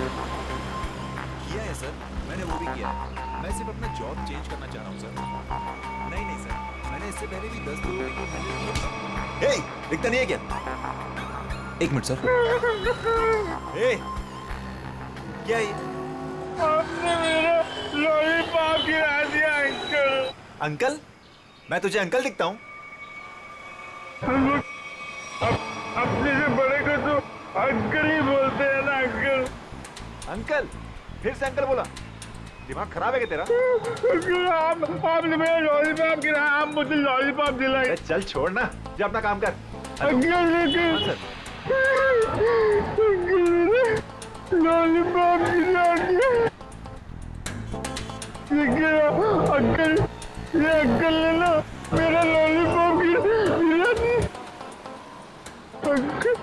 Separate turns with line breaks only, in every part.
किया है सर, मैंने वो भी किया है। मैं सिर्फ अपना जॉब चेंज करना चाह रहा हूँ सर। नहीं नहीं सर, मैंने इससे पहले भी 10 लोगों को हैंडल किया। हे, दिखता नहीं है क्या? एक मिनट सर। हे, क्या है ये?
आपने मेरा लॉलीपॉप गिरा दिया अंकल।
अंकल? मैं तुझे अंकल दिखता हूँ?
हम लोग अपने से बड़े को तो अंकल ही बोलते हैं ना अंकल।
अंकल? फिर से अंकल बोला? दिमाग खराब है क्या तेरा?
अंकल आपने मेरा लॉलीपॉप गिराया, आप मुझे लॉलीपॉप दिलाए।
अरे चल छोड़ ना, जा अपना काम कर।
अंकल
हाँ सर।
लॉलीपॉप गिरा दिया। ये गिरा अंकल, ये अंकल ने ना मेरा लॉलीपॉप गिरा दिया। अंकल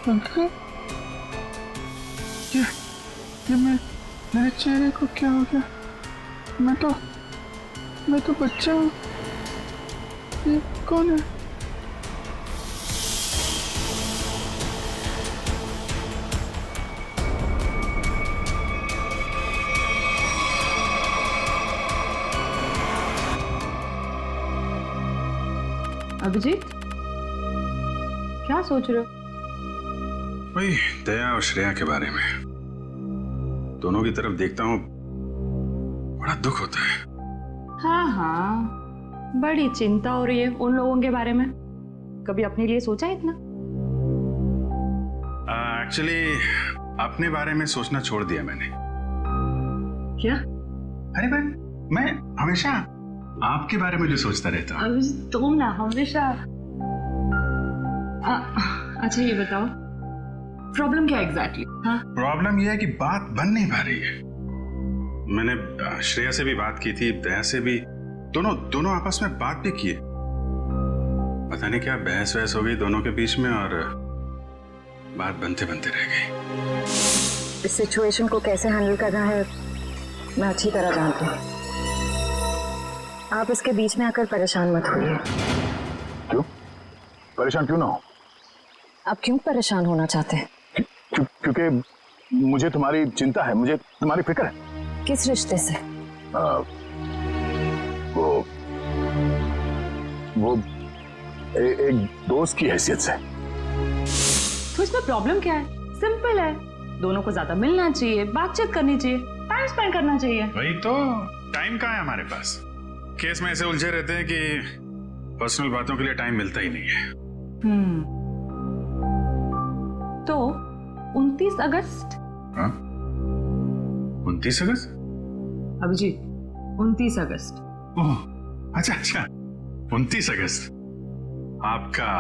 अंकल ये मेरे चेहरे को क्या हो गया? मैं तो बच्चा हूँ। ये कौन है?
अभिजीत, क्या सोच रहे हो?
वही दया और श्रेया के बारे में। दोनों की तरफ देखता हूँ, बड़ा दुख होता है।
हाँ हाँ, बड़ी चिंता हो रही है उन लोगों के बारे में। कभी अपने लिए सोचा है इतना?
एक्चुअली अपने बारे में सोचना छोड़ दिया मैंने।
क्या?
अरे मैं हमेशा आपके बारे में जो सोचता रहता हूँ।
अभिजीत, तुम ना हमेशा। अच्छा ये बताओ, प्रॉब्लम क्या एग्जैक्टली? हाँ,
प्रॉब्लम यह है कि बात बन नहीं पा रही है। मैंने श्रेया से भी बात की थी, दया से भी, दोनों आपस में बात भी की है। पता नहीं क्या बहस वहस हो गई दोनों के बीच में और बात बनते बनते रह गई।
इस सिचुएशन को कैसे हैंडल करना है मैं अच्छी तरह जानती हूँ। आप इसके बीच में आकर परेशान मत होइए।
क्यों? परेशान क्यों ना हो?
आप क्यों परेशान होना चाहते हैं?
क्योंकि मुझे तुम्हारी चिंता है, मुझे तुम्हारी फिक्र है।
किस रिश्ते से?
वो एक दोस्त की हैसियत से।
तो इसमें प्रॉब्लम क्या है? सिंपल है, दोनों को ज्यादा मिलना चाहिए, बातचीत करनी चाहिए, टाइम स्पेंड करना चाहिए।
वही तो, टाइम कहाँ है हमारे पास? केस में ऐसे उलझे रहते हैं कि पर्सनल बातों के लिए टाइम मिलता ही नहीं है।
तो 29 अगस्त?
हाँ? 29 अगस्त?
अभिजीत, 29 अगस्त।
ओह, अच्छा 29 अगस्त आपका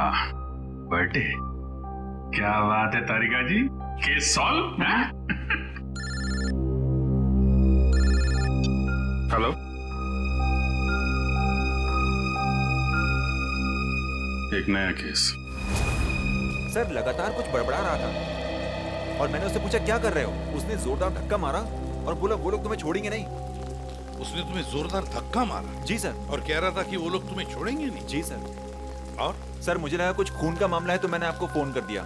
बर्थडे। क्या बात है तारिका जी, केस सॉल्व है? हेलो, एक नया केस।
सर लगातार कुछ बड़बड़ा रहा था और मैंने उससे पूछा क्या कर रहे हो? उसने जोरदार धक्का मारा और बोला वो लोग तुम्हें छोड़ेंगे नहीं।
उसने तुम्हें जोरदार धक्का मारा?
जी सर।
और कह रहा था कि वो लोग तुम्हें छोड़ेंगे नहीं?
जी सर।
और
सर मुझे लगा कुछ खून का मामला है तो मैंने आपको फोन कर दिया।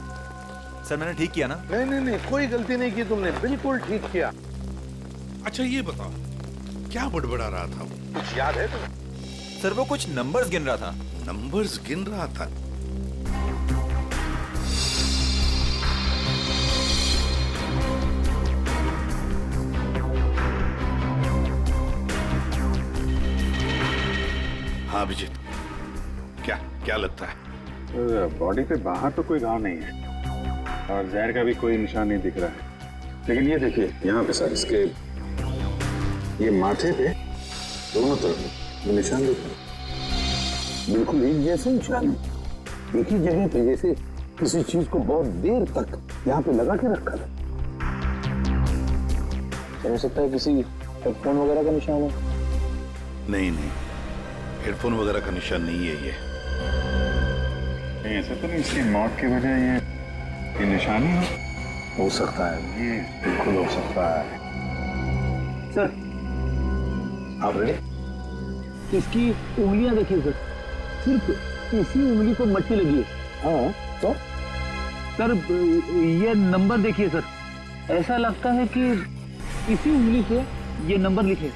सर मैंने ठीक किया ना?
नहीं, कोई गलती नहीं की तुमने, बिल्कुल ठीक किया।
अच्छा ये बताओ, क्या बड़बड़ा रहा था वो?
कुछ याद है तुम्हें?
सर वो कुछ नंबर्स गिन रहा था।
नंबर्स गिन रहा था? हाँ अभिजीत, क्या लगता है?
बॉडी पे बाहर तो कोई घाव नहीं है और जहर का भी कोई निशान नहीं दिख रहा है, लेकिन ये देखिए यहाँ पे सर, इसके ये माथे पे दोनों तरफ ये निशान दिख रहे हैं।
बिल्कुल एक जैसे निशान है, एक ही जगह पे, जैसे किसी चीज को बहुत देर तक यहाँ पे लगा के रखा था।
हो सकता है किसी हेडफोन वगैरह का निशान हो।
नहीं, हेडफोन वगैरह का निशान नहीं है ये।
ऐसा तो नहीं इसकी मौत की वजह ये निशान ही
हो सकता है,
ये
बिल्कुल हो सकता है। सर आप रेडी?
इसकी उंगलियां देखिए सर, सिर्फ
इसी उंगली को मट्टी लगी है। हाँ तो
सर ये नंबर देखिए सर, ऐसा लगता है कि इसी उंगली से ये नंबर लिखे।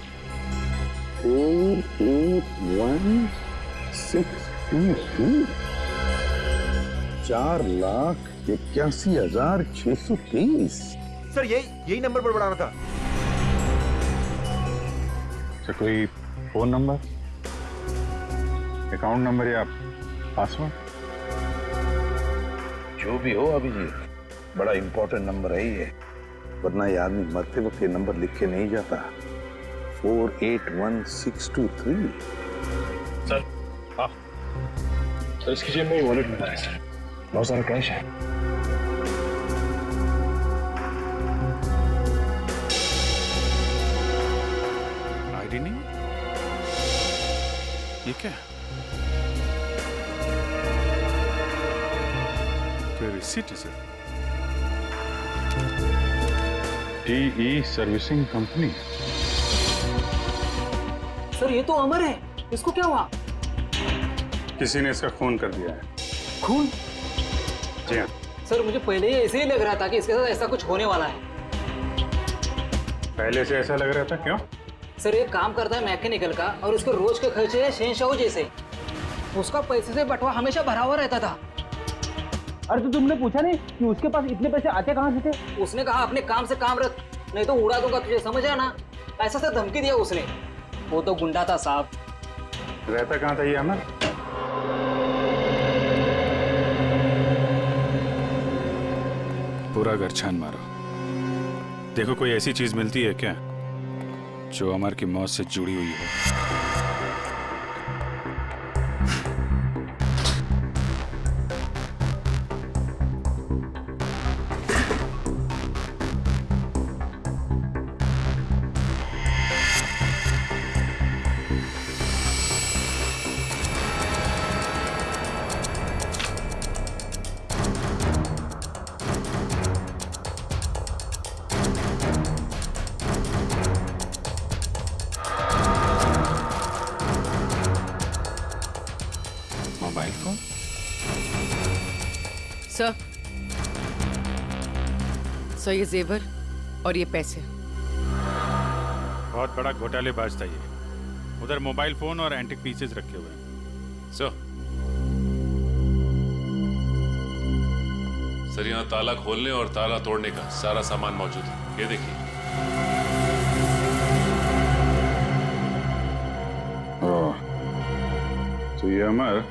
48162 4,81,630।
सर यही नंबर पर बढ़ाना था।
अच्छा, कोई फोन नंबर, अकाउंट नंबर या पासवर्ड?
जो भी हो अभिजीत, बड़ा इंपॉर्टेंट नंबर है ये, वरना ये आदमी मरते वक्त ये नंबर लिख के नहीं जाता। 481,623।
सर हाँ सर, इसकी जेब में वॉलेट मिला है सर, बहुत सारा कैश है।
आईडी नहीं, ये क्या? रिसीट है sir. T E servicing company.
Sir ये तो अमर है, इसको क्या हुआ?
किसी ने इसका खून कर दिया है।
खून?
जी हाँ।
सर मुझे पहले ही ऐसे ही लग रहा था कि इसके साथ ऐसा कुछ होने वाला है।
पहले से ऐसा लग रहा था, क्यों?
सर ये काम करता है मैकेनिकल का और उसके रोज के खर्चे है शहंशाह जैसे। उसका पैसे से बटवा हमेशा भरा हुआ रहता था।
अरे तो तुमने पूछा नहीं कि उसके पास इतने पैसे आते कहाँ से थे?
उसने कहा अपने काम से काम रख, नहीं तो उड़ा दूंगा तुझे, समझ रहा ना? ऐसा से धमकी दिया उसने। वो तो गुंडा था साहब।
रहता कहाँ था ये अमर? पूरा घर छान मारो, देखो कोई ऐसी चीज मिलती है क्या जो अमर की मौत से जुड़ी हुई हो। Mobile phone?
सर ये जेवर और ये पैसे।
बहुत बड़ा घोटालेबाज था ये। उधर मोबाइल फोन और एंटिक पीसेस रखे हुए हैं।
सर यहाँ ताला खोलने और ताला तोड़ने का सारा सामान मौजूद है, ये देखिए।
तो ये अमर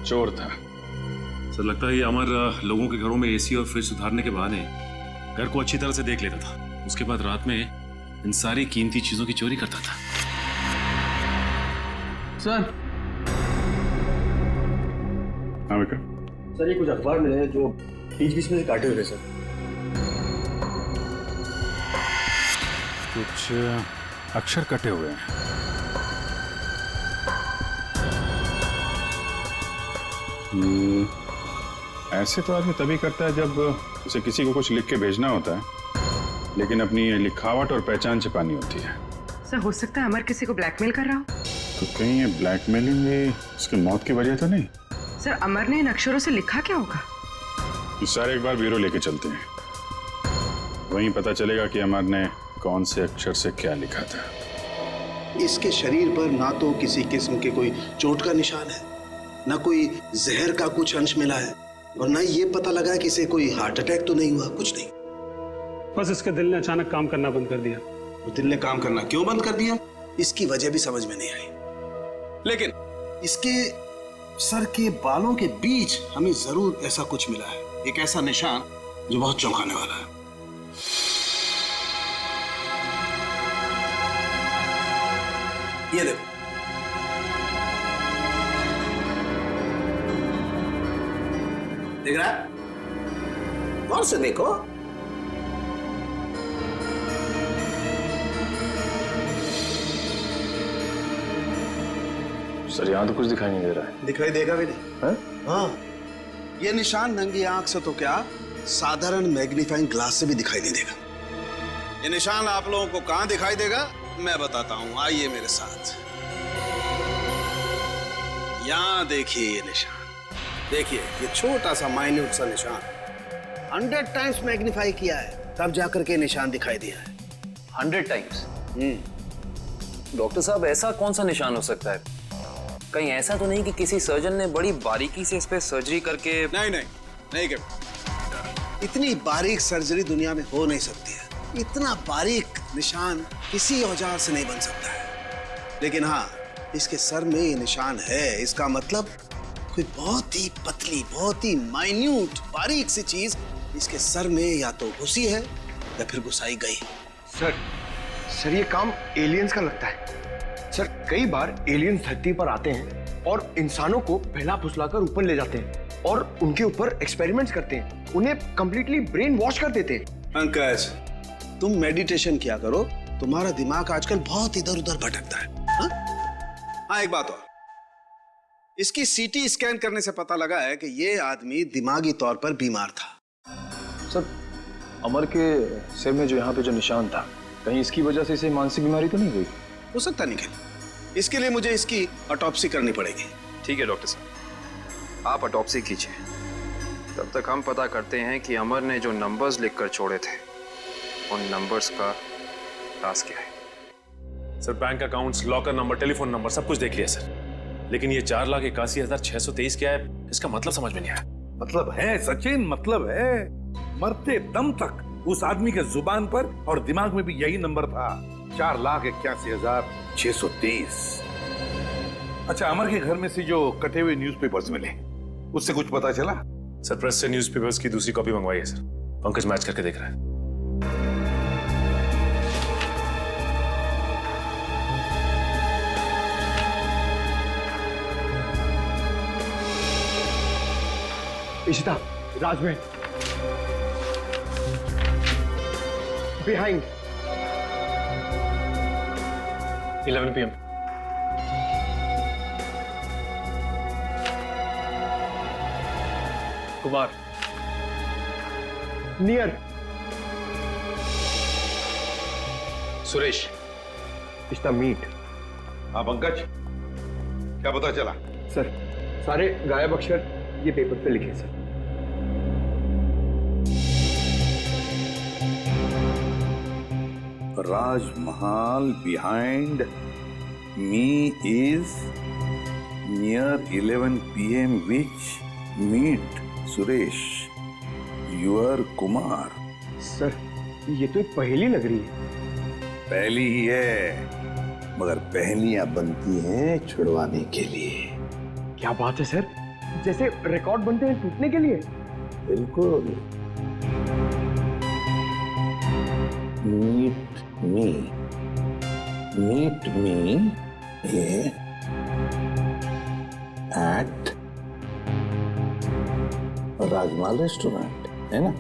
चोर था।
सर लगता है ये अमर लोगों के घरों में एसी और फ्रिज सुधारने के बहाने घर को अच्छी तरह से देख लेता था। उसके बाद रात में इन सारी कीमती चीजों की चोरी करता था।
सर
हाँ विक्रम।
सर ये कुछ अखबार मिले हैं जो बीच बीच में से काटे हुए हैं सर।
कुछ अक्षर कटे हुए हैं। ऐसे तो आदमी तभी करता है जब उसे किसी को कुछ लिख के भेजना होता है, लेकिन अपनी लिखावट और पहचान छिपानी होती है।
सर हो सकता है अमर किसी को ब्लैकमेल कर रहा हो।
तो कहीं ये ब्लैकमेलिंग ये उसकी मौत की वजह तो नहीं?
सर अमर ने इन अक्षरों से लिखा क्या होगा?
इस सारे एक बार ब्यूरो लेके चलते हैं, वहीं पता चलेगा कि अमर ने कौन से अक्षर से क्या लिखा था।
इसके शरीर पर ना तो किसी किस्म के कोई चोट का निशान है, ना कोई जहर का कुछ अंश मिला है, और ना ये पता लगा कि इसे कोई हार्ट अटैक तो नहीं हुआ, कुछ नहीं।
बस इसके दिल ने अचानक काम करना बंद कर दिया।
दिल ने काम करना क्यों बंद कर दिया, इसकी वजह भी समझ में नहीं आई, लेकिन इसके सर के बालों के बीच हमें जरूर ऐसा कुछ मिला है, एक ऐसा निशान जो बहुत चौंकाने वाला है। ये देखो, देख रहा है? गौर से देखो।
सर यहाँ तो कुछ दिखाई नहीं दे रहा है।
दिखाई देगा भी नहीं। हाँ, ये निशान नंगी आंख से तो क्या, साधारण मैग्नीफाइंग ग्लास से भी दिखाई नहीं देगा। ये निशान आप लोगों को कहां दिखाई देगा, मैं बताता हूं, आइए मेरे साथ। यहाँ देखिए ये निशान, देखिए ये छोटा सा माइन्यूट सा निशान 100 टाइम्स मैग्नीफाई किया है, तब जाकर के निशान दिखाई दिया है।
100 टाइम्स? डॉक्टर साहब, ऐसा कौन सा निशान हो सकता है? कहीं ऐसा तो नहीं कि किसी सर्जन ने बड़ी बारीकी से इस पे सर्जरी करके?
नहीं कर, इतनी बारीक सर्जरी दुनिया में हो नहीं सकती है। इतना बारीक निशान किसी औजार से नहीं बन सकता है। लेकिन हाँ, इसके सर में ये निशान है, इसका मतलब कोई बहुत ही पतली, बहुत ही माइन्यूट, बारीक सी चीज इसके सर में या तो घुसी है या फिर घुसाई गई।
सर ये काम एलियंस का लगता है। सर कई बार एलियंस धरती पर आते हैं और इंसानों को बहला फुसलाकर ऊपर ले जाते हैं और उनके ऊपर एक्सपेरिमेंट्स करते हैं, उन्हें कंप्लीटली ब्रेन वॉश कर देते हैं।
पंकज, तुम मेडिटेशन किया करो, तुम्हारा दिमाग आजकल बहुत इधर उधर भटकता है। हाँ, एक बात और, इसकी सीटी स्कैन करने से पता लगा है कि ये आदमी दिमागी तौर पर बीमार था।
सर अमर के सिर में जो यहाँ पे जो निशान था, कहीं इसकी वजह से इसे मानसिक बीमारी तो नहीं हुई?
हो सकता निखिल, इसके लिए मुझे इसकी ऑटोप्सी करनी पड़ेगी।
ठीक है डॉक्टर साहब, आप ऑटोप्सी कीजिए। तब तक हम पता करते हैं कि अमर ने जो नंबर्स लिखकर छोड़े थे, उन नंबर्स का राज क्या है।
Sir bank accounts, locker number, telephone number सब कुछ देख लिया सर, लेकिन ये 4,81,623 क्या है, इसका मतलब समझ में नहीं आया।
मतलब है सचिन, मतलब है। मरते दम तक उस आदमी के जुबान पर और दिमाग में भी यही नंबर था, 4,81,623। अच्छा, अमर के घर में से जो कटे हुए न्यूज़पेपर्स मिले, उससे कुछ पता चला?
सर प्रेस से न्यूज़पेपर्स की दूसरी कॉपी मंगवाई है सर, पंकज मैच करके देख रहा है।
Ishita, Rajmahal behind
11 PM।
Kumar near
Suresh
Ishita meet.
हाँ पंकज, क्या पता चला?
सर सारे गायब अक्षर ये पेपर पे लिखे sir.
Rajmahal behind me is near 11 PM which meet Suresh, your Kumar।
Sir ये तो एक पहेली लग रही है।
पहली ही है, मगर पहेलियां बनती हैं छुड़वाने के लिए।
क्या बात है सर, जैसे रिकॉर्ड बनते हैं टूटने के लिए।
बिल्कुल। meet me at Rajmahal restaurant, है ना?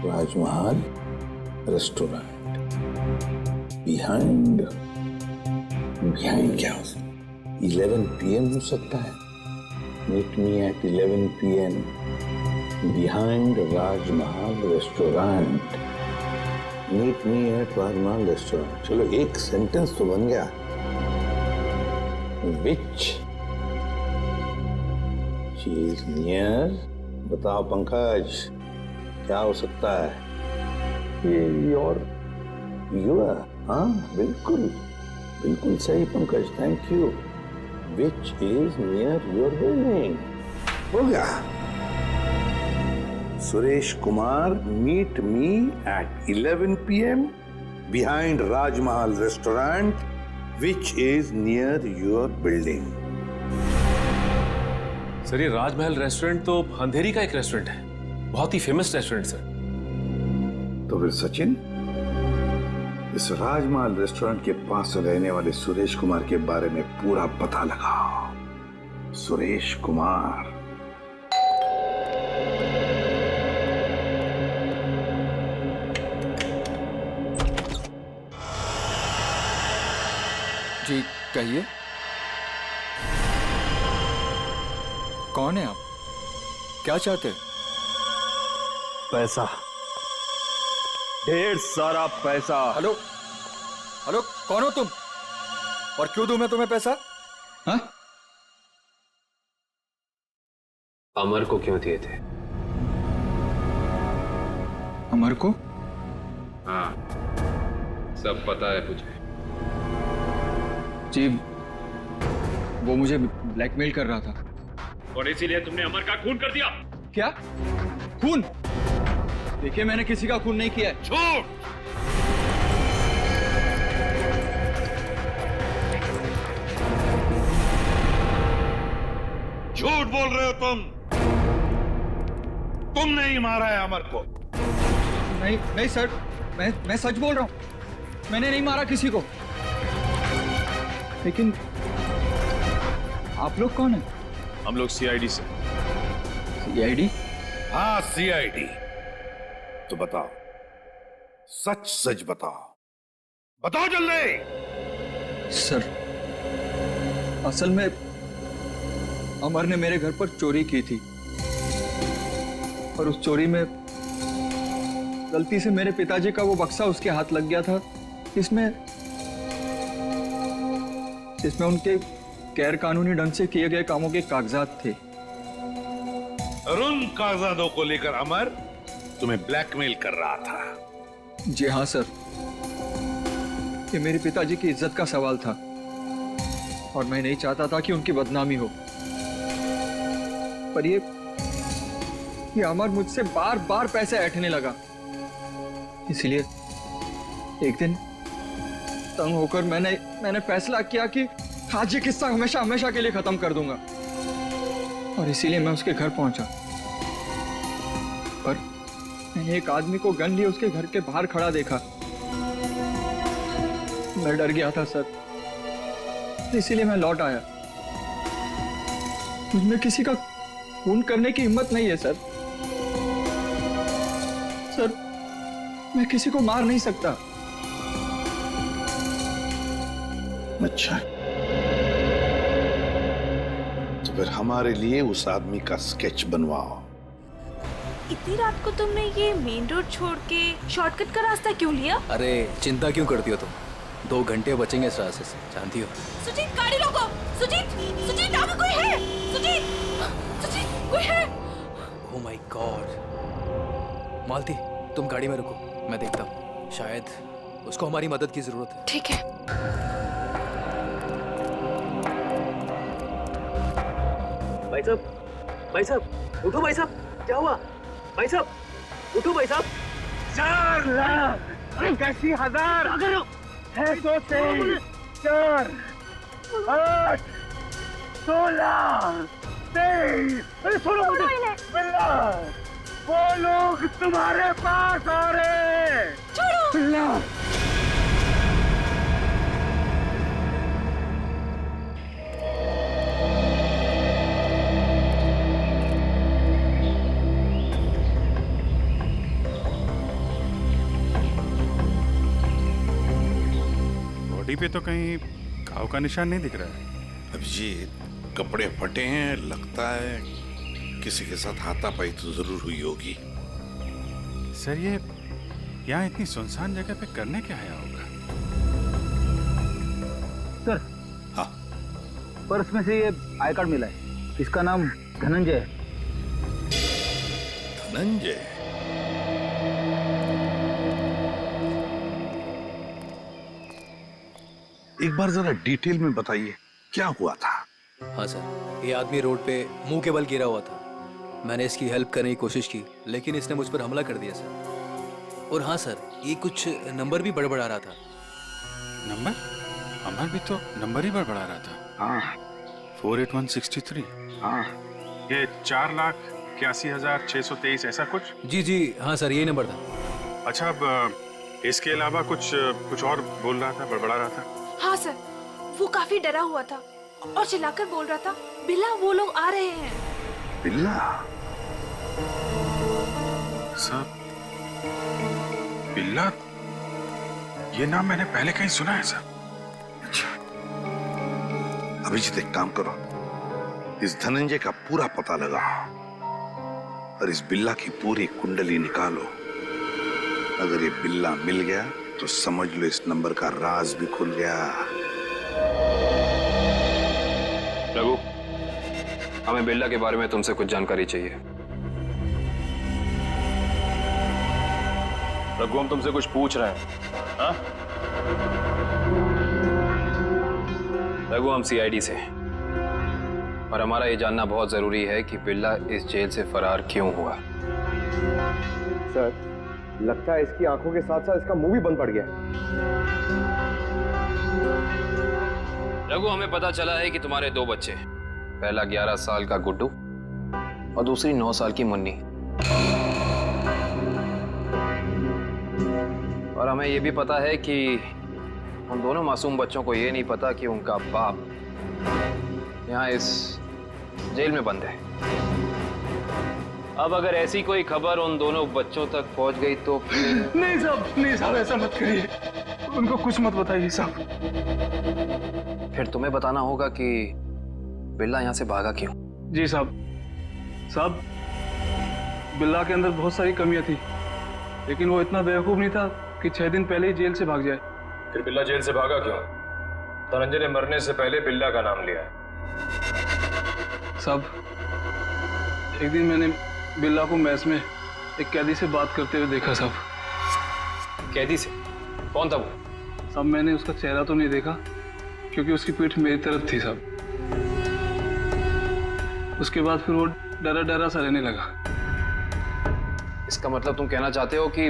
राजमहल रेस्टोरेंट बिहाइंड क्या हो सकता? 11 PM हो सकता है। Meet me at 11 PM behind Rajmahal restaurant. Meet me at Rajmahal restaurant, चलो एक सेंटेंस तो बन गया। विच चीज नियर, बताओ पंकज, क्या हो सकता है?
ये योर।
हाँ बिल्कुल बिल्कुल सही Pankaj, thank you. Which is near your building, हो गया। Suresh Kumar, meet me at 11 PM behind Rajmahal restaurant which is near your building.
Sir ये राजमहल रेस्टोरेंट तो अंधेरी का एक रेस्टोरेंट है, बहुत ही फेमस रेस्टोरेंट सर।
तो फिर सचिन, इस राजमहल रेस्टोरेंट के पास रहने वाले सुरेश कुमार के बारे में पूरा पता लगाओ। सुरेश कुमार।
जी कहिए, कौन है आप? क्या चाहते हैं?
पैसा, ढेर सारा पैसा।
हेलो हेलो, कौन हो तुम और क्यों दूं मैं तुम्हें पैसा? हाँ?
अमर को क्यों दिए थे?
अमर को?
हाँ, सब पता है मुझे।
जी, वो मुझे ब्लैकमेल कर रहा था।
और इसीलिए तुमने अमर का खून कर दिया?
क्या? खून? देखिए, मैंने किसी का खून नहीं किया है।
झूठ!
झूठ बोल रहे हो तुम। तुमने ही मारा है अमर को।
नहीं नहीं सर, मैं सच बोल रहा हूँ। मैंने नहीं मारा किसी को। लेकिन आप लोग कौन हैं?
हम लोग सीआईडी से।
सीआईडी?
हाँ, सीआईडी। तो बताओ, सच सच बताओ, बताओ जल्दी।
सर, असल में अमर ने मेरे घर पर चोरी की थी और उस चोरी में गलती से मेरे पिताजी का वो बक्सा उसके हाथ लग गया था, जिसमें उनके गैर कानूनी ढंग से किए गए कामों के कागजात थे।
और उन कागजातों को लेकर अमर तुम्हें ब्लैकमेल कर रहा था।
जी हाँ सर, ये मेरे पिताजी की इज्जत का सवाल था और मैं नहीं चाहता था कि उनकी बदनामी हो। पर ये अमर मुझसे बार बार पैसे ऐंठने लगा। इसलिए एक दिन तंग होकर मैंने फैसला किया कि आज ये किस्सा हमेशा हमेशा के लिए खत्म कर दूंगा, और इसीलिए मैं उसके घर पहुंचा। पर मैंने एक आदमी को गन लिए उसके घर के बाहर खड़ा देखा। मैं डर गया था सर, इसीलिए मैं लौट आया। मुझमें किसी का खून करने की हिम्मत नहीं है सर। सर, मैं किसी को मार नहीं सकता।
अच्छा, तो फिर हमारे लिए उस आदमी का स्केच बनवाओ।
इतनी रात को तुमने ये मेन रोड छोड़ के शॉर्टकट का रास्ता क्यों लिया?
अरे चिंता क्यों करती हो तुम? 2 घंटे बचेंगे इस रास्ते से, जानती हो।
सुजीत, गाड़ी रोको। सुजीत, सुजीत, आगे कोई है? सुजीत, सुजीत, कोई है?
Oh my God. मालती, तुम गाड़ी में रुको, मैं देखता हूँ। शायद उसको हमारी मदद की जरूरत है।
ठीक है।
भाई साहब, उठो भाई साहब, क्या हुआ? भाई साहब, उठो भाई साहब।
4 लाख 81,000 है, 4 8 16 23। अरे सुनो मुझे, बिल्ला, वो लोग तुम्हारे पास आ रहे।
छोड़ो
बिल्ला।
बॉडी पे तो कहीं घाव का निशान नहीं दिख रहा है।
अभिजीत, कपड़े फटे हैं, लगता है किसी के साथ हाथापाई तो जरूर हुई होगी।
सर, ये यहाँ इतनी सुनसान जगह पे करने क्या आया होगा?
सर,
हाँ,
पर्स में से ये आई कार्ड मिला है। इसका नाम धनंजय है।
धनंजय? एक बार जरा डिटेल में बताइए, क्या हुआ था?
हाँ सर, ये आदमी रोड पे मुंह के बल गिरा हुआ था। मैंने इसकी हेल्प करने की कोशिश की, लेकिन इसने मुझ पर हमला कर दिया सर। और हाँ सर, ये कुछ नंबर भी बड़बड़ा रहा था।
नंबर? अमर भी तो नंबर ही बड़बड़ा रहा था।
हाँ,
48163।
हाँ,
ये 4,81,623 ऐसा कुछ?
जी जी हाँ सर, यही नंबर था।
अच्छा, अब इसके अलावा कुछ और बोल रहा था, बड़बड़ा रहा था?
हाँ सर, वो काफी डरा हुआ था और चिल्लाकर बोल रहा था, बिल्ला, वो लोग आ रहे हैं।
बिल्ला?
सर, बिल्ला, ये नाम मैंने पहले कहीं सुना है सर।
अच्छा, अभिजीत, एक काम करो, इस धनंजय का पूरा पता लगाओ और इस बिल्ला की पूरी कुंडली निकालो। अगर ये बिल्ला मिल गया तो समझ लो इस नंबर का राज भी खुल गया।
हमें बिल्ला के बारे में तुमसे कुछ जानकारी चाहिए।
रघु, हम तुमसे कुछ पूछ रहे हैं। हाँ?
रघु, हम सीआईडी से हैं और हमारा ये जानना बहुत जरूरी है कि बिल्ला इस जेल से फरार क्यों हुआ।
सर, लगता है इसकी आंखों के साथ साथ इसका मुंह भी बंद पड़ गया।
रघु, हमें पता चला है कि तुम्हारे 2 बच्चे हैं। पहला 11 साल का गुड्डू और दूसरी 9 साल की मुन्नी। और हमें यह भी पता है कि उन दोनों मासूम बच्चों को यह नहीं पता कि उनका बाप यहाँ इस जेल में बंद है। अब अगर ऐसी कोई खबर उन दोनों बच्चों तक पहुंच गई तो
नहीं साहब, ऐसा मत करिए। उनको कुछ मत बताइए साहब।
फिर तुम्हें बताना होगा कि बिल्ला यहाँ से भागा क्यों।
जी साहब, बिल्ला के अंदर बहुत सारी कमियां थी, लेकिन वो इतना बेवकूफ नहीं था कि 6 दिन पहले ही जेल से भाग जाए।
फिर बिल्ला जेल से भागा क्यों? धनंजय ने मरने से पहले बिल्ला का नाम लिया है।
साहब, एक दिन मैंने बिल्ला को मैस में एक कैदी से बात करते हुए देखा साहब।
कैदी से? कौन था वो?
साहब, मैंने उसका चेहरा तो नहीं देखा क्योंकि उसकी पीठ मेरी तरफ थी साहब। उसके बाद फिर वो डरा डरा सा रहने लगा।
इसका मतलब तुम कहना चाहते हो कि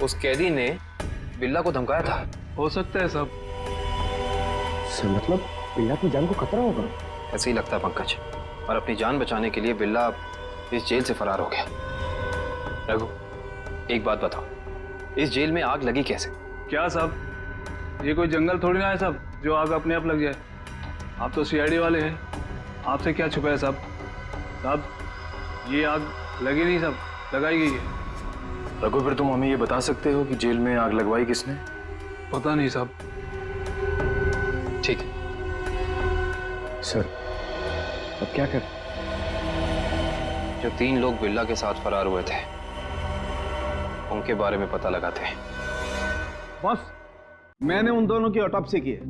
उस कैदी ने बिल्ला को धमकाया था?
हो सकता है साहब।
सर, मतलब बिल्ला की जान को खतरा होगा?
ऐसे ही लगता है पंकज। और अपनी जान बचाने के लिए बिल्ला इस जेल से फरार हो गया। रघु, एक बात बताओ, इस जेल में आग लगी कैसे?
क्या साहब, ये कोई जंगल थोड़ी ना है साहब जो आग अपने आप लग जाए। आप तो सीआईडी वाले हैं, आपसे क्या छुपा है साहब? ये आग लगी नहीं साहब, लगाई गई है।
रघु, फिर तुम हमें ये बता सकते हो कि जेल में आग लगवाई किसने?
पता नहीं साहब।
ठीक है
सर, अब क्या कर?
जो 3 लोग बिल्ला के साथ फरार हुए थे उनके बारे में पता लगाते हैं।
बॉस, मैंने उन दोनों की ऑटोप्सी की है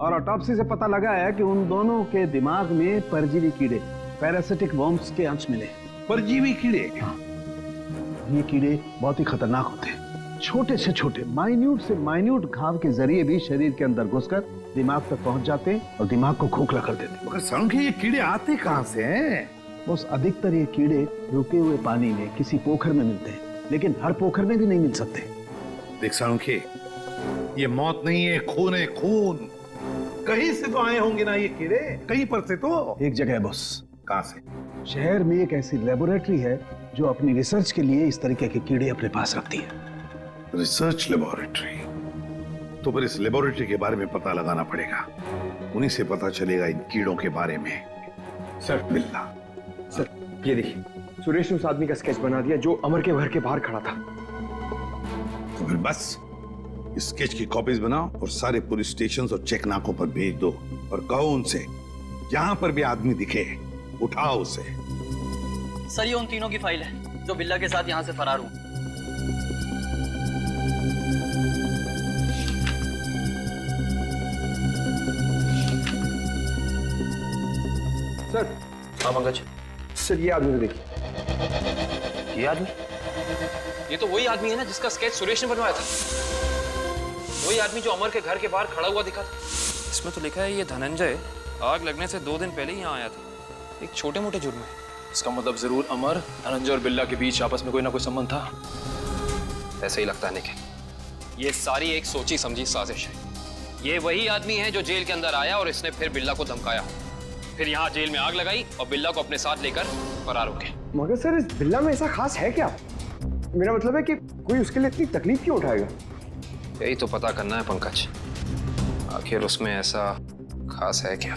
और ऑटोप्सी से पता लगा है कि उन दोनों के दिमाग में परजीवी कीड़े, पैरासिटिक वर्म्स के अंश मिले।
परजीवी कीड़े?
हाँ, ये कीड़े बहुत ही खतरनाक होते हैं। छोटे से छोटे, माइन्यूट से माइन्यूट घाव के जरिए भी शरीर के अंदर घुसकर दिमाग तक पहुंच जाते हैं और दिमाग को खोखला कर देते हैं।
मगर सालुंखे, ये कीड़े आते कहां से हैं?
बस अधिकतर ये कीड़े रुके हुए पानी में किसी पोखर में मिलते हैं, लेकिन हर पोखर में भी नहीं मिल सकते।
देख सालुंखे, ये मौत नहीं है, खून है, खून। कहीं से तो आए होंगे ना ये कीड़े, कहीं पर से तो।
एक जगह है बॉस।
कहां से?
शहर में एक ऐसी लेबोरेटरी है जो अपनी रिसर्च के लिए इस तरीके के कीड़े अपने पास रखती है।
Research laboratory? तो फिर इस लेबोरेटरी के बारे में पता लगाना पड़ेगा। उन्हीं से पता चलेगा इन कीड़ों के बारे में।
सर,
बिल्ला।
सर, ये देखिए, सुरेश ने उस आदमी का स्केच बना दिया जो अमर के घर के बाहर खड़ा था।
तो फिर बस इस स्केच की कॉपीज बनाओ और सारे पुलिस स्टेशन और चेक नाकों पर भेज दो और कहो उनसे जहां पर भी आदमी दिखे उठाओ उसे।
सर, ये उन तीनों की फाइल है जो बिल्ला के साथ यहाँ से फरार हुए।
सर।
हाँ पंकज।
सर, ये आदमी देखिए।
ये आदमी? ये तो वही आदमी है ना जिसका स्केच सुरेश ने बनवाया था। वही आदमी जो अमर के घर के बाहर खड़ा हुआ दिखा था। इसमें तो लिखा है ये धनंजय आग लगने से 2 दिन पहले ही यहाँ आया था। एक छोटे मोटे जुर्म है।
इसका मतलब जरूर अमर, धनंजय और बिल्ला के बीच आपस में कोई ना कोई संबंध था।
ऐसे ही लगता है निखिल। ये सारी एक सोची समझी साजिश है। ये वही आदमी है जो जेल के अंदर आया और इसने फिर बिल्ला को धमकाया, फिर यहाँ जेल में आग लगाई और बिल्ला को अपने साथ लेकर फरार हो गए।
मगर सर, इस बिल्ला में ऐसा खास है क्या? मेरा मतलब है कि कोई उसके लिए इतनी तकलीफ क्यों उठाएगा?
यही तो पता करना है पंकज, आखिर उसमें ऐसा खास है क्या?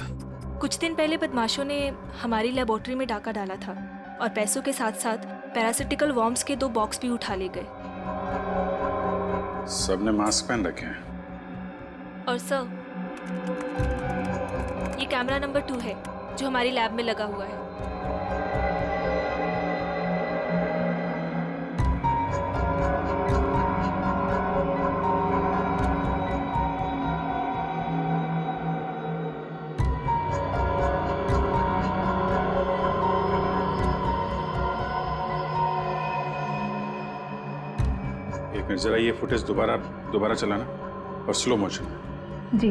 कुछ दिन पहले बदमाशों ने हमारी लेबोरेटरी में डाका डाला था और पैसों के साथ साथ पैरासिटिकल वर्म्स के 2 बॉक्स भी उठा ले गए।
सबने मास्क पहन रखे हैं।
और सर, ये कैमरा नंबर 2 है जो हमारी लैब में लगा हुआ है।
जरा ये फुटेज दोबारा चलाना और स्लो मोशन।
जी।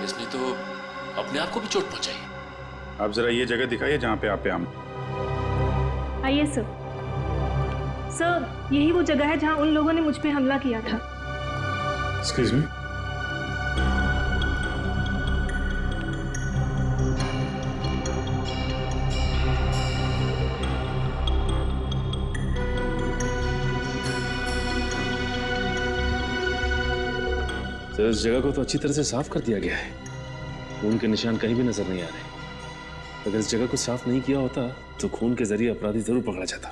इसने तो अपने आप को भी चोट पहुंचाई।
आप जरा ये जगह दिखाइए जहाँ पे आप आम।
आइए सर। सर, यही वो जगह है जहां उन लोगों ने मुझ पे हमला किया था।
Excuse me.
सर, इस जगह को तो अच्छी तरह से साफ कर दिया गया है। खून के निशान कहीं भी नजर नहीं आ रहे। अगर इस जगह को साफ नहीं किया होता तो खून के जरिए अपराधी जरूर पकड़ा जाता।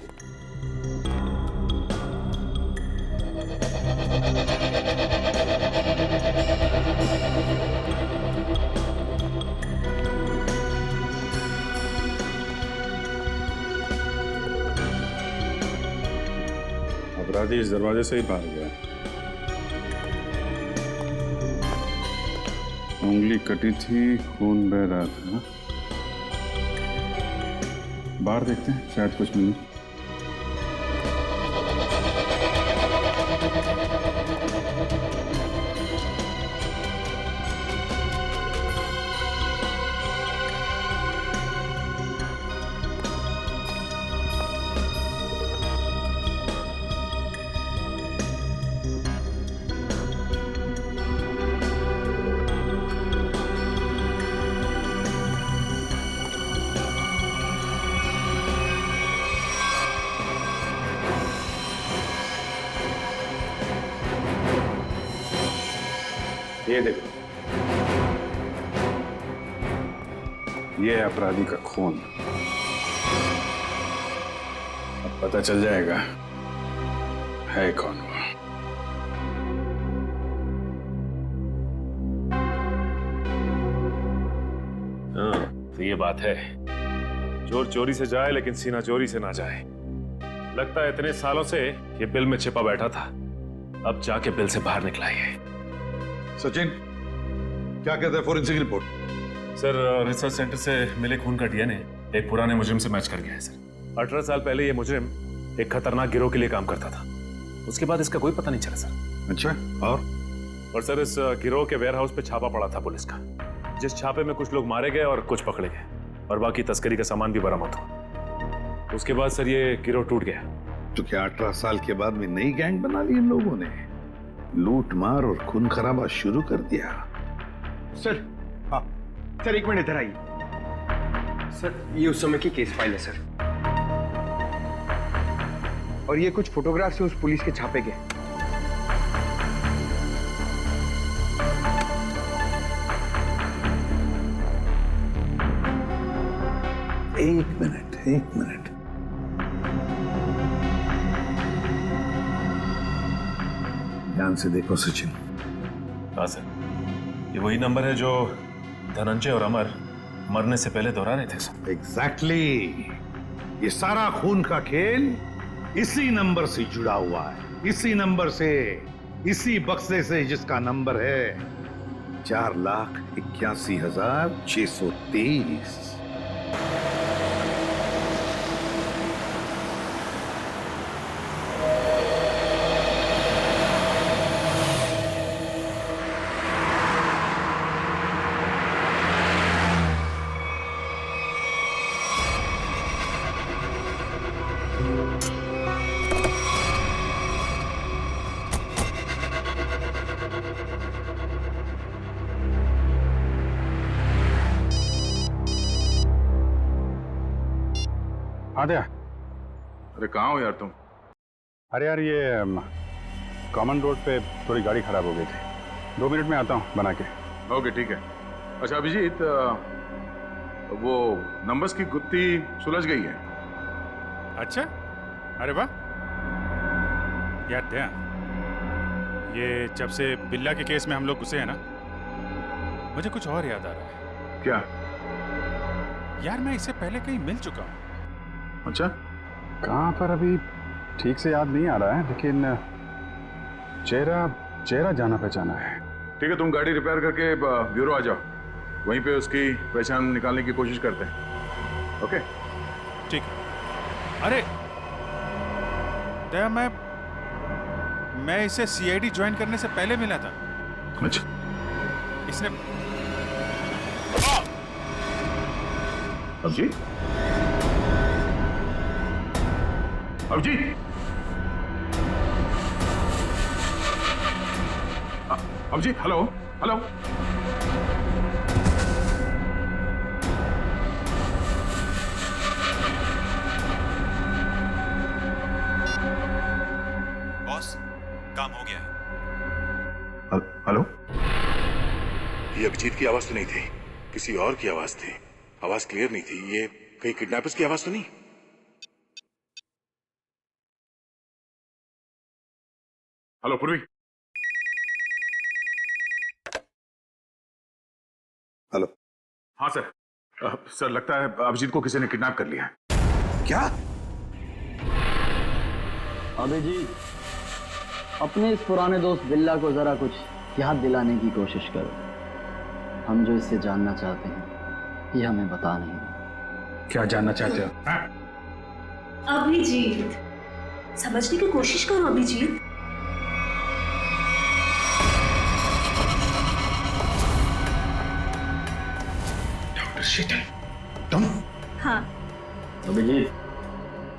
अपराधी इस दरवाजे से ही बाहर गया। उंगली कटी थी, खून बह रहा था। बाहर देखते हैं, शायद कुछ मिले। ये देखो, ये है अपराधी का खून। अब पता चल जाएगा है कौन वो।
हाँ, तो ये बात है। चोर चोरी से जाए लेकिन सीना चोरी से ना जाए। लगता है इतने सालों से ये बिल में छिपा बैठा था, अब जाके बिल से बाहर निकला है।
सचिन, क्या कहते हैं forensic report?
Sir, research centre से मिले खून का डीएनए एक पुराने मुजरिम से मैच कर गया है सर। 18 साल पहले ये मुजरिम एक खतरनाक गिरोह के लिए काम करता था। उसके बाद इसका कोई पता नहीं चला सर।
अच्छा, और
सर, इस गिरोह के वेयर हाउस पे छापा पड़ा था पुलिस का, जिस छापे में कुछ लोग मारे गए और कुछ पकड़े गए और बाकी तस्करी का सामान भी बरामद हुआ। उसके बाद सर ये गिरोह टूट गया।
तो क्या 18 साल के बाद में नई गैंग बना ली इन लोगों ने? लूट मार और खून खराबा शुरू कर दिया।
सर, हाँ सर, एक मिनट इधर आइए। सर, ये उस समय की केस फाइल है सर, और ये कुछ फोटोग्राफ से उस पुलिस के छापे गए।
एक मिनट। ध्यान से देखो सचिन।
हाँ सर, ये वही नंबर है जो धनंजय और अमर मरने से पहले दोहरा रहे थे सर।
एग्जैक्टली। ये सारा खून का खेल इसी नंबर से जुड़ा हुआ है, इसी नंबर से, इसी बक्से से जिसका नंबर है 4,81,630।
आद्या, अरे कहाँ हो यार तुम? अरे यार, ये कॉमन रोड पे थोड़ी गाड़ी खराब हो गई थी। 2 मिनट में आता हूँ बना के।
ओके, ठीक है। अच्छा अभिजीत, वो नंबर्स की गुत्थी सुलझ गई है।
अच्छा, अरे वाह यार। दया, ये जब से बिल्ला के केस में हम लोग घुसे हैं ना, मुझे कुछ और याद आ रहा है।
क्या?
यार, मैं इससे पहले कहीं मिल चुका हूँ।
अच्छा,
कहाँ पर अभी ठीक से याद नहीं आ रहा है, लेकिन चेहरा जाना पहचाना है।
ठीक है, तुम गाड़ी रिपेयर करके ब्यूरो आ जाओ, वहीं पे उसकी पहचान निकालने की कोशिश करते हैं। ओके
ठीक है। अरे दया, मैं इसे सीआईडी ज्वाइन करने से पहले मिला था।
अच्छा,
इसने
Abhijit, Abhijit, Abhijit, hello hello.
Boss, काम हो गया है।
हेलो, ये अभिजीत की आवाज तो नहीं थी, किसी और की आवाज थी। आवाज क्लियर नहीं थी। ये कहीं किडनैपर्स की आवाज तो नहीं? हेलो पूर्वी।
हेलो।
हाँ सर। सर, लगता है अभिजीत को किसी ने किडनैप कर लिया है।
क्या?
अभिजीत, अपने इस पुराने दोस्त बिल्ला को जरा कुछ याद दिलाने की कोशिश करो। हम जो इससे जानना चाहते हैं ये हमें बता नहीं रहा।
क्या जानना चाहते हो?
अभिजीत, समझने की कोशिश करो अभिजीत।
डॉक्टर शीतल, तुम?
हाँ।
अभिजीत,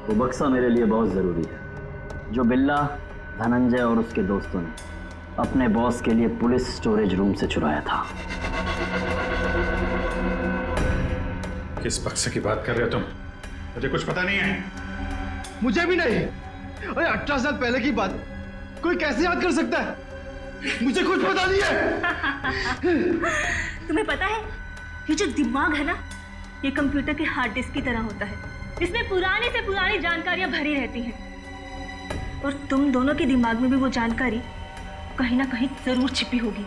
वो बक्सा मेरे लिए बहुत जरूरी है जो बिल्ला, धनंजय और उसके दोस्तों ने अपने बॉस के लिए पुलिस स्टोरेज रूम से चुराया था।
किस बक्से की बात कर रहे हो तुम? मुझे कुछ पता नहीं है।
मुझे भी नहीं। अरे 18 साल पहले की बात कोई कैसे याद कर सकता है? मुझे कुछ पता नहीं है।
तुम्हें पता है, ये जो दिमाग है ना, ये कंप्यूटर के हार्ड डिस्क की तरह होता है। इसमें पुरानी से पुरानी जानकारियां भरी रहती हैं और तुम दोनों के दिमाग में भी वो जानकारी कहीं ना कहीं जरूर छिपी होगी।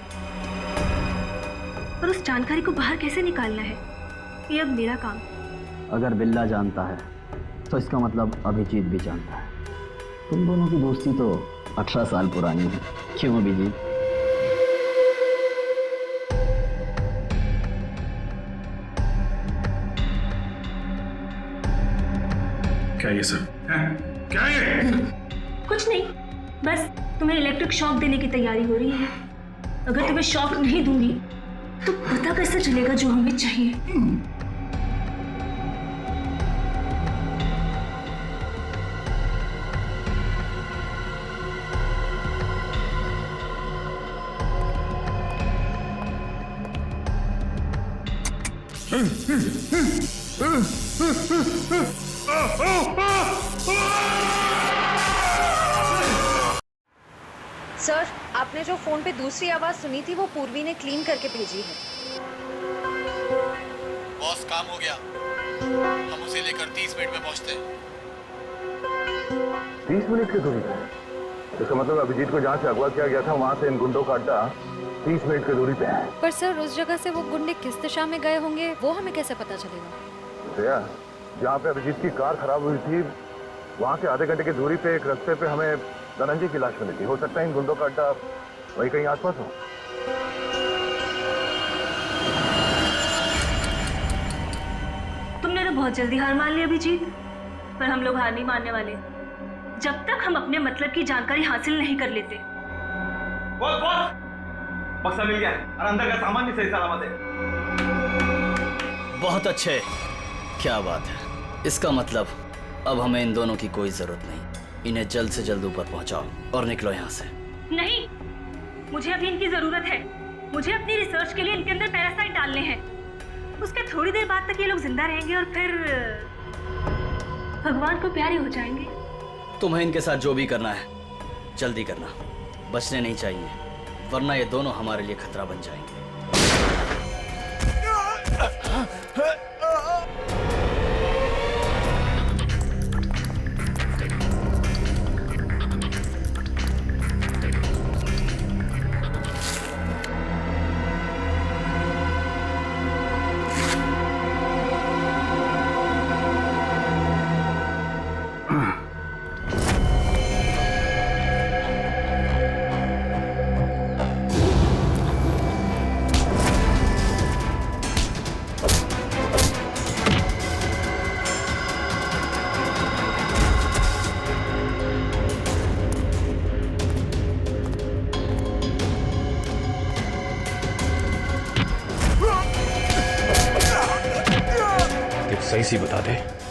और उस जानकारी को बाहर कैसे निकालना है, ये अब मेरा काम।
अगर बिल्ला जानता है तो इसका मतलब अभिजीत भी जानता है। तुम दोनों की दोस्ती तो 18 साल पुरानी है, क्यों अभिजीत?
क्या ये सब? क्या ये?
कुछ नहीं, बस तुम्हें इलेक्ट्रिक शॉक देने की तैयारी हो रही है। अगर तुम्हें शॉक नहीं दूंगी तो पता कैसे चलेगा जो हमें चाहिए?
सर, आपने जो फोन पे दूसरी आवाज सुनी थी वो पूर्वी ने क्लीन करके भेजी है।
बॉस, काम हो गया। हम उसे लेकर 30 मिनट में पहुंचते हैं।
30 मिनट की दूरी पे? इसका मतलब अभिजीत को जहाँ से अगवा किया गया था वहाँ से इन गुंडों का अड्डा 30 मिनट की दूरी पे है।
पर सर, उस जगह से वो गुंडे किस दिशा में गए होंगे वो हमें कैसे पता चलेगा?
भैया, जहाँ पे अभिजीत की कार खराब हुई थी वहाँ से आधे घंटे की दूरी पे एक रास्ते पे हमें धनंजय की लाश मिली थी। हो सकता है इन गुंडों का अड्डा वही कहीं आसपास हो।
तुमने तो बहुत जल्दी हार मान ली अभिजीत, पर हम लोग हार नहीं मानने वाले जब तक हम अपने मतलब की जानकारी हासिल नहीं कर लेते।
बॉस, बॉस, बक्सा मिल गया और अंदर का सामान भी सही सलामत है।
बहुत अच्छे, क्या बात है। इसका मतलब अब हमें इन दोनों की कोई जरूरत नहीं। इन्हें जल्द से जल्द ऊपर पहुंचाओ और निकलो यहाँ से।
नहीं, मुझे अभी इनकी जरूरत है। मुझे अपनी रिसर्च के लिए इनके अंदर पैरासाइट डालने हैं। उसके थोड़ी देर बाद तक ये लोग जिंदा रहेंगे और फिर भगवान को प्यारे हो जाएंगे।
तुम्हें इनके साथ जो भी करना है जल्दी करना, बचने नहीं चाहिए, वरना ये दोनों हमारे लिए खतरा बन जाएंगे।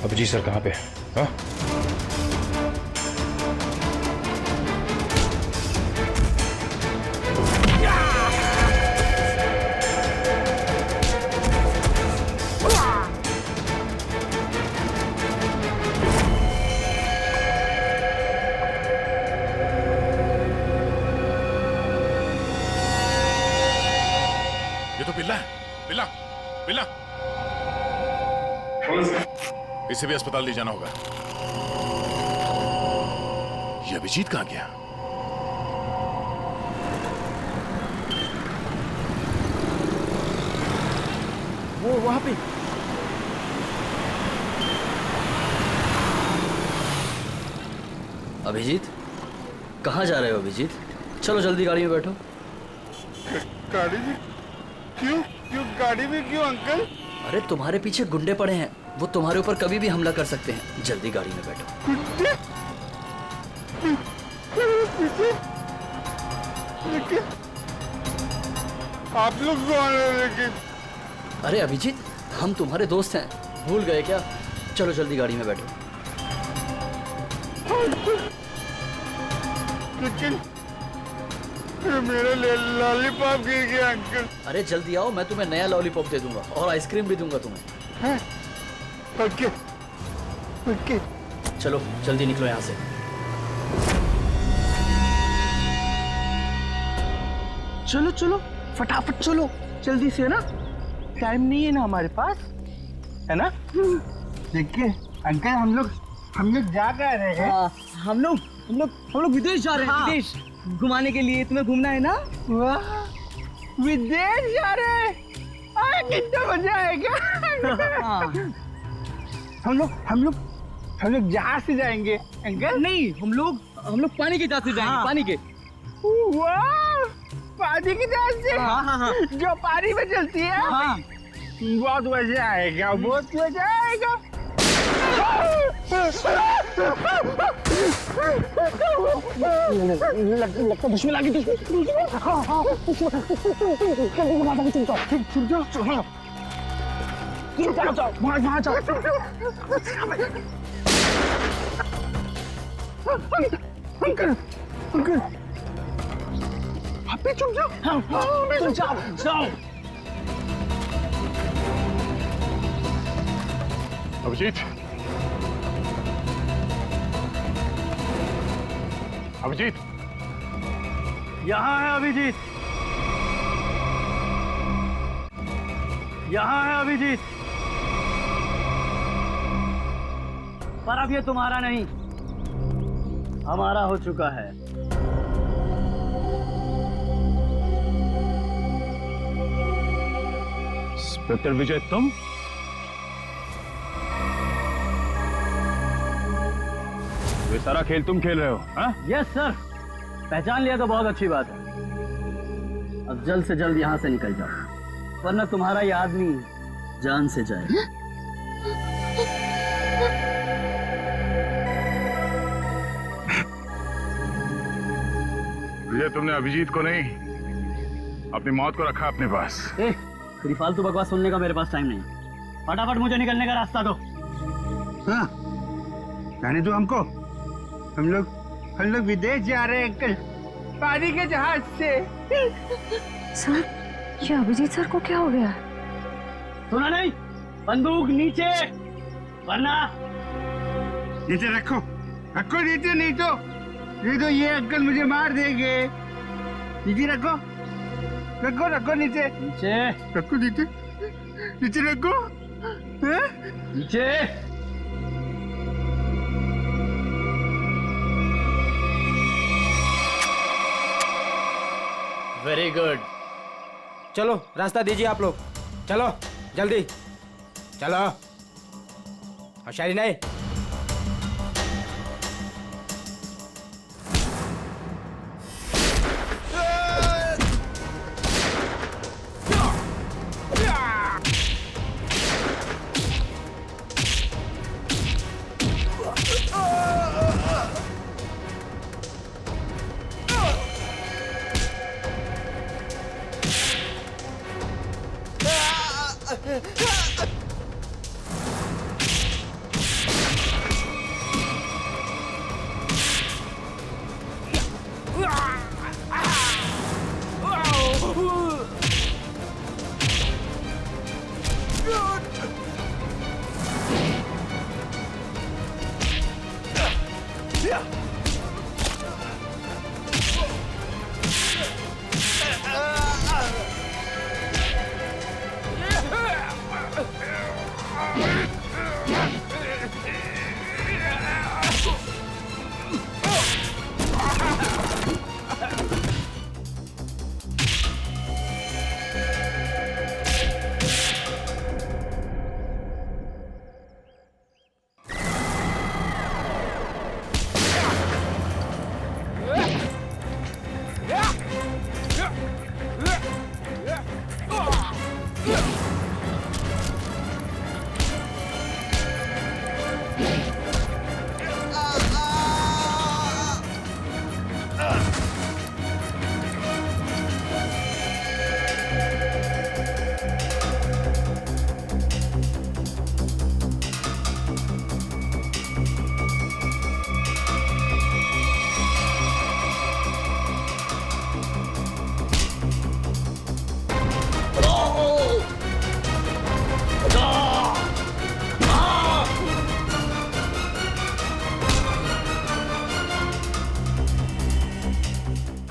अभिजीत सर कहाँ पे? हाँ?
ये तो बिल्ला है। बिल्ला, बिल्ला। इसे भी अस्पताल ले जाना होगा। ये अभिजीत कहाँ गया?
वो वहां पे।
अभिजीत, कहाँ जा रहे हो अभिजीत? चलो जल्दी गाड़ी में बैठो।
गाड़ी में क्यों? क्यों गाड़ी में क्यों अंकल?
अरे तुम्हारे पीछे गुंडे पड़े हैं, वो तुम्हारे ऊपर कभी भी हमला कर सकते हैं। जल्दी गाड़ी में बैठो।
लेकिन आप लोग कौन हो? लेकिन
अरे अभिजीत, हम तुम्हारे दोस्त हैं, भूल गए क्या? चलो जल्दी गाड़ी में बैठो।
लेकिन मेरा लॉलीपॉप गिर गया अंकल।
अरे जल्दी आओ, मैं तुम्हें नया लॉलीपॉप दे दूंगा और आइसक्रीम भी दूंगा तुम्हें।
हैं? Okay okay.
चलो जल्दी निकलो यहाँ से।
चलो चलो फटाफट चलो, जल्दी से, ना टाइम नहीं है ना हमारे पास, है ना? देखिए अंकल, हम लोग जा कर रहे हैं।
हम लोग विदेश जा रहे हैं। विदेश घुमाने के लिए। तुम्हें घूमना है ना?
वाह, विदेश जा रहे हैं। कितना मजा आएगा। हम लोग जहाज से जाएंगे अंकल।
नहीं, हम लोग पानी के जहाज से जाएंगे। पानी के।
वाह, पानी की जहाज से?
हाँ।
जो पानी में चलती है?
हाँ।
बहुत मजा आएगा, बहुत मजा आएगा। लगता दुश्मन आ गई। वहाँ जाओ। अंकल आप भी चुप जाओ। जाओ।
अभिजीत, अभिजीत,
यहाँ है अभिजीत। यहाँ है अभिजीत। पर अब ये तुम्हारा नहीं, हमारा हो चुका है।
इंस्पेक्टर विजय, तुम? ये सारा खेल तुम खेल रहे हो? हाँ?
यस सर, पहचान लिया तो बहुत अच्छी बात है। अब जल्द से जल्द यहाँ से निकल जाओ, वरना तुम्हारा ये आदमी जान से जाएगा।
विजय, तुमने अभिजीत को नहीं, अपनी मौत को रखा अपने पास।
तेरी फालतू बकवास सुनने का मेरे पास टाइम नहीं। फटाफट मुझे निकलने का रास्ता दो।
हाँ, जाने दो हमको। हम लोग विदेश जा रहे हैं अंकल, पानी के जहाज से।
सर, ये अभिजीत सर को क्या हो गया?
सुना नहीं? बंदूक नीचे, वरना
नीचे रखो नीचे, नहीं तो ये अंकल मुझे मार देंगे। नीचे रखो नीचे रखो, नीचे रखो।
नीचे।
Very good.
चलो रास्ता दीजिए आप लोग, चलो जल्दी चलो। होशियारी नहीं।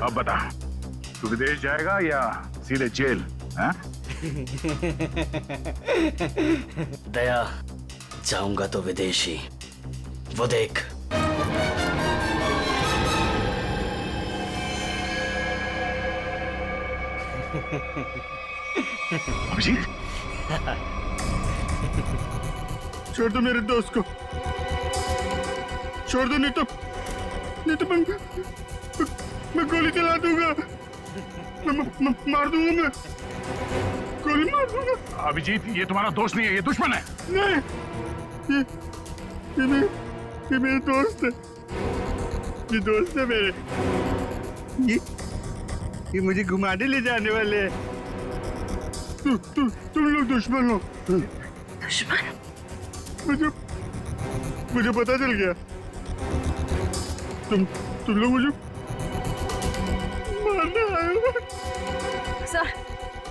अब बता, तू विदेश जाएगा या सीधे जेल? हाँ?
दया, जाऊंगा तो विदेशी, वो देख।
अभिजीत,
छोड़ दो मेरे दोस्त को, छोड़ दो, नहीं तो मैं गोली चला दूंगा, मैं मार दूंगा, मैं गोली मार दूंगा।
अभिजीत, ये तुम्हारा दोस्त नहीं है, ये दुश्मन है।
नहीं, ये मेरे दोस्त है, ये दोस्त है मेरे, ये मुझे घुमाने ले जाने वाले हैं। तुम लोग दुश्मन हो।
दुश्मन?
मुझे पता चल गया, तुम लोग मुझे मारने आए हो।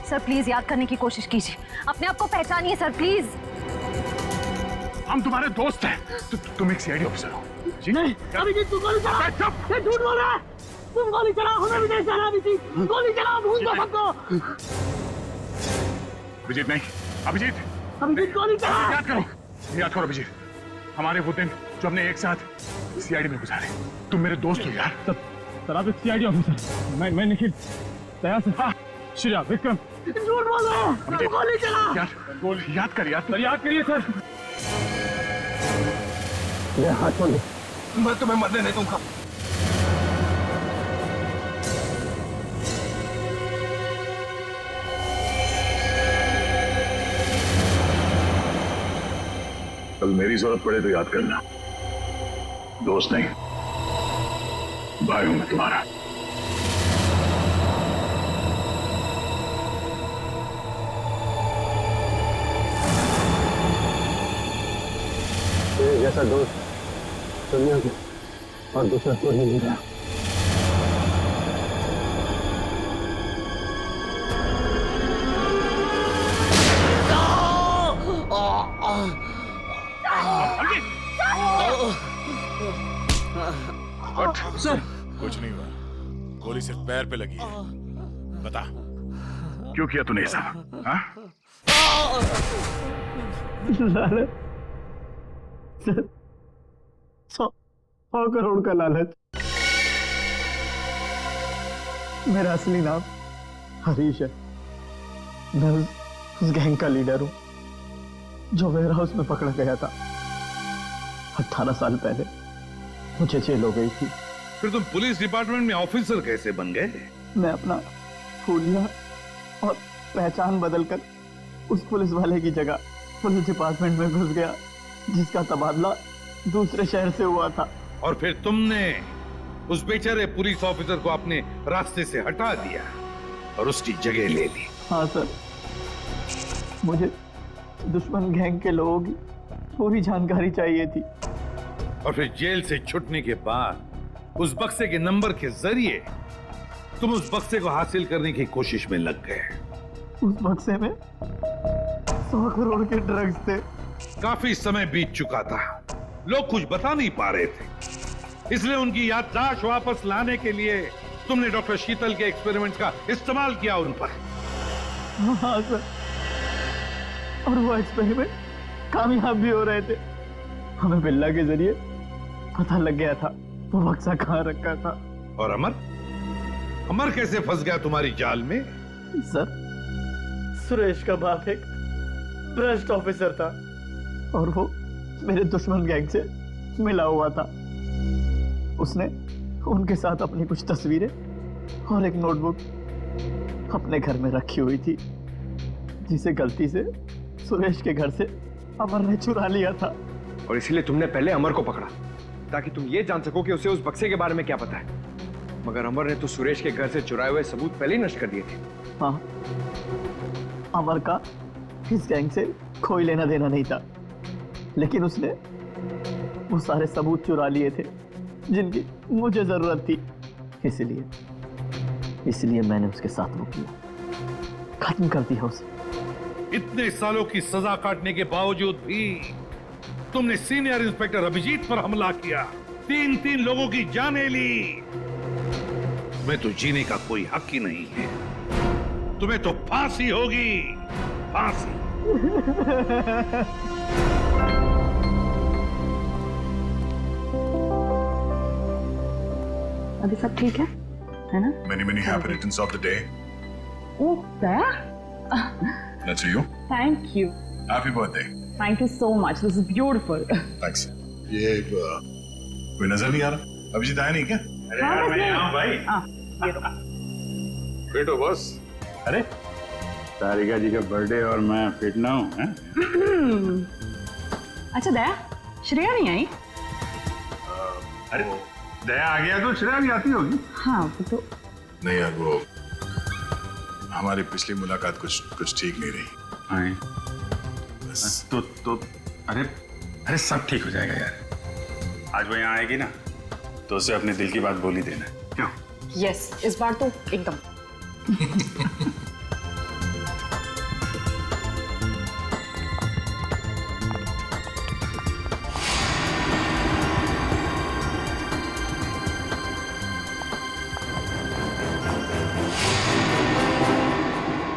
सर प्लीज याद करने की कोशिश कीजिए, अपने आप को पहचानिए सर, प्लीज।
हम तुम्हारे दोस्त हैं। तुम एक सीआईडी ऑफिसर हो जी?
नहीं, अभिजीत तू गोली चला, ये झूठ बोल रहा है, तुम गोली चला, हमें विदेश जाना, अभिजीत गोली चला, भूल दो सबको।
अभिजीत नहीं, अभिजीत
गोली चला।
याद करो अभिजीत, हमारे वो दिन जो हमने एक साथ सीआईडी में गुजारे। तुम मेरे दोस्त हो यार।
सर आप एक सीआईडी ऑफिसर, मैं निखिल, दया से, हाँ, श्रेया, विक्रम, झूठ बोल रहे हैं, गोली चला।
यार याद कर यार,
याद करिए सर।
हाथ छोड़ दे, मैं तुम्हें मरने नहीं दूंगा।
कल मेरी जरूरत पड़े तो याद करना, दोस्त नहीं, भाई हूं मैं तुम्हारा।
जैसा दोस्त दुनिया में और दूसरा कोई नहीं रहा।
सर कुछ नहीं हुआ, गोली सिर्फ पैर पे लगी है। बता
क्यों किया तूने ऐसा? हाँ?
सर 100 करोड़ का लालच। मेरा असली नाम हरीश है, मैं उस गैंग का लीडर हूं जो वेयर हाउस में पकड़ा गया था। 18 साल पहले मुझे जेल हो गई थी।
फिर तुम पुलिस डिपार्टमेंट में ऑफिसर कैसे बन गए?
मैं अपना फूलिया और पहचान बदलकर उस पुलिस वाले की जगह पुलिस डिपार्टमेंट में घुस गया, जिसका तबादला दूसरे शहर से हुआ था।
और फिर तुमने उस बेचारे पुलिस ऑफिसर को अपने रास्ते से हटा दिया और उसकी जगह ले ली।
हाँ सर, मुझे दुश्मन गैंग के लोगों की पूरी जानकारी चाहिए थी।
और फिर जेल से छूटने के बाद उस बक्से के नंबर के जरिए तुम उस बक्से को हासिल करने की कोशिश में लग गए।
उस बक्से में 100 करोड़ के ड्रग्स थे।
काफी समय बीत चुका था, लोग कुछ बता नहीं पा रहे थे, इसलिए उनकी याददाश्त वापस लाने के लिए तुमने डॉक्टर शीतल के एक्सपेरिमेंट का इस्तेमाल किया उन पर।
हाँ सर, और वो एक्सपेरिमेंट कामयाब भी हो रहे थे। हमें बिल्ला के जरिए पता लग गया था वो बक्सा कहाँ रखा था।
और अमर, अमर कैसे फंस गया तुम्हारी जाल में?
सर, सुरेश का बाप एक भ्रष्ट ऑफिसर था और वो मेरे दुश्मन गैंग से मिला हुआ था। उसने उनके साथ अपनी कुछ तस्वीरें और एक नोटबुक अपने घर में रखी हुई थी, जिसे गलती से सुरेश के घर से अमर ने चुरा लिया था।
और इसीलिए तुमने पहले अमर को पकड़ा ताकि तुम ये जान सको कि उसे उस बक्से के बारे में क्या पता है। मगर अमर ने तो सुरेश के घर से चुराए हुए सबूत पहले ही नष्ट कर दिए थे।
हाँ, अमर का इस गैंग से कोई लेना देना नहीं था, लेकिन उसने वो सारे सबूत चुरा लिए थे जिनकी मुझे जरूरत थी। इसलिए मैंने उसके साथ वो किया, खत्म कर दिया उसे।
इतने सालों की सजा काटने के बावजूद भी तुमने सीनियर इंस्पेक्टर अभिजीत पर हमला किया, 3 लोगों की जानें ली। तुम्हें तो जीने का कोई हक ही नहीं है। तुम्हें तो फांसी होगी, फांसी।
अभी सब ठीक है ना?
Many happy returns of the day.
Oh, there?
That's you.
Thank you.
Happy birthday.
Thank you so much. This is beautiful.
Thanks. ये कोई नजर नहीं आ रहा? अभिजीत आया नहीं क्या?
अरे यार, मैं यहाँ हूँ भाई। ये लो।
बेटो बस।
अरे तारिका जी का बर्थडे और मैं फिट ना हूँ, हैं?
अच्छा दया, श्रेया नहीं आई?
अरे दया आ गया तो श्रेया भी आती होगी।
हाँ वो तो
नहीं यार, वो हमारी पिछली मुलाकात कुछ ठीक नहीं रही।
हाँ तो अरे सब ठीक हो जाएगा यार। आज वो यहाँ आएगी ना तो उसे अपने दिल की बात बोल ही देना। क्यों?
यस, इस बार तो एकदम।